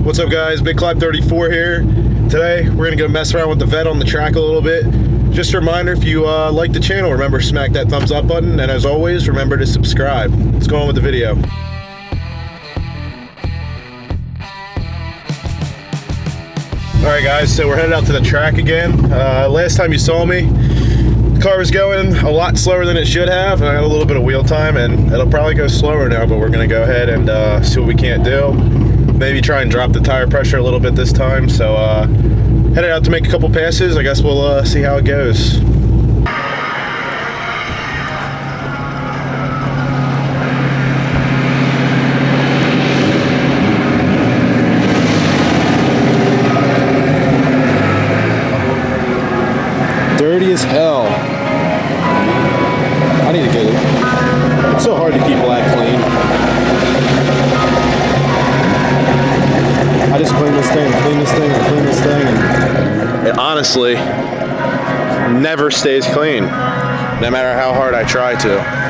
What's up guys, Big Clap 34 here. Today we're gonna go mess around with the vet on the track a little bit. Just a reminder, if you like the channel, remember to smack that thumbs up button, and as always, remember to subscribe. Let's go on with the video. Alright guys, so we're headed out to the track again. Last time you saw me, the car was going a lot slower than it should have. I had a little bit of wheel time and it'll probably go slower now, but we're gonna go ahead and see what we can't do. Maybe try and drop the tire pressure a little bit this time. So headed out to make a couple passes. I guess we'll see how it goes. Dirty as hell. I need to get it. It's so hard to keep black clean. I just clean this thing, clean this thing, and clean this thing, and it honestly never stays clean, no matter how hard I try to.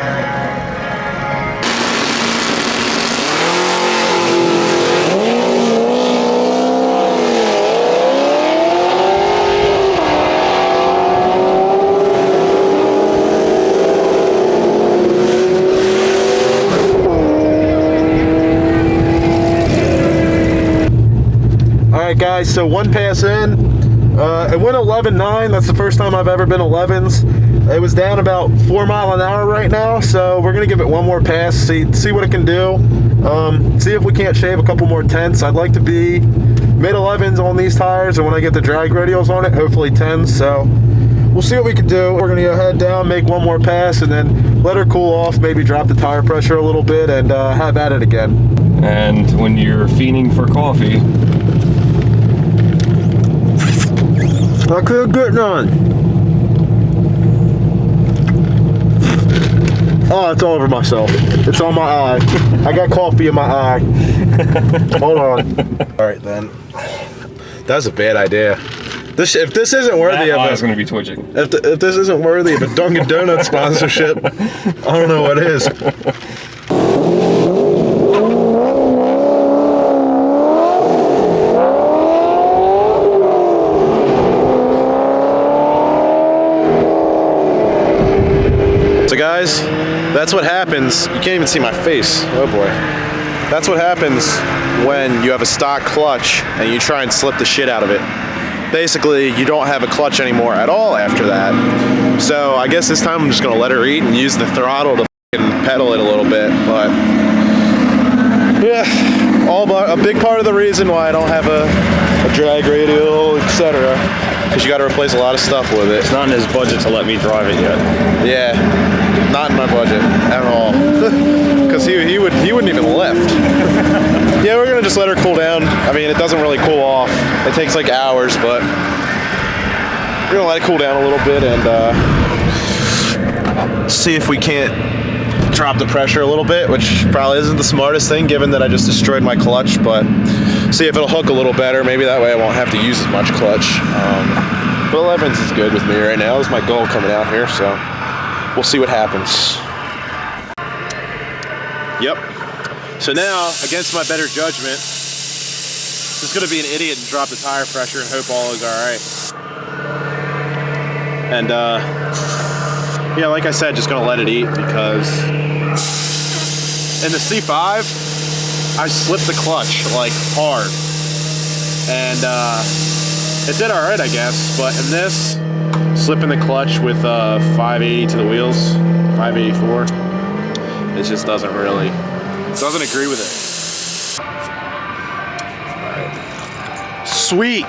Alright guys, so one pass in, it went 11.9, that's the first time I've ever been 11s. It was down about 4 miles an hour right now, so we're going to give it one more pass, see what it can do, see if we can't shave a couple more tenths. I'd like to be mid-11s on these tires, and when I get the drag radials on it, hopefully 10s, so we'll see what we can do. We're going to go head down, make one more pass, and then let her cool off, maybe drop the tire pressure a little bit, and have at it again. And when you're fiending for coffee, I could get none. Oh, it's all over myself. It's on my eye. I got coffee in my eye. Hold on. All right, then. That's a bad idea. If this isn't worthy of it, it's going to be twitching. If this isn't worthy of a Dunkin' Donuts sponsorship, I don't know what is. So guys, that's what happens. You can't even see my face. Oh boy. That's what happens when you have a stock clutch and you try and slip the shit out of it. Basically, you don't have a clutch anymore at all after that. So I guess this time I'm just gonna let her eat and use the throttle to pedal it a little bit. But yeah, a big part of the reason why I don't have a drag radial, etc. Because you got to replace a lot of stuff with it. It's not in his budget to let me drive it yet. Yeah, not in my budget at all. Because he wouldn't even lift. Yeah, we're gonna just let her cool down. I mean, it doesn't really cool off. It takes like hours, but we're gonna let it cool down a little bit and see if we can't drop the pressure a little bit, which probably isn't the smartest thing given that I just destroyed my clutch, but see if it'll hook a little better. Maybe that way I won't have to use as much clutch. But 11s is good with me right now. This is my goal coming out here, so we'll see what happens. Yep. So now, against my better judgment, just gonna be an idiot and drop the tire pressure and hope all is all right. And yeah, like I said, just gonna let it eat because in the C5, I slipped the clutch like hard, and it did all right, I guess. But in this, slipping the clutch with 580 to the wheels, 584, it just doesn't agree with it. All right. Sweet.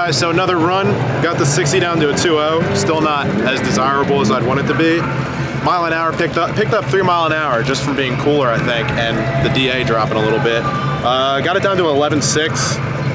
So another run, got the 60 down to a 2.0, still not as desirable as I'd want it to be. Mile an hour picked up 3 mile an hour just from being cooler, I think, and the DA dropping a little bit. Got it down to 11.6.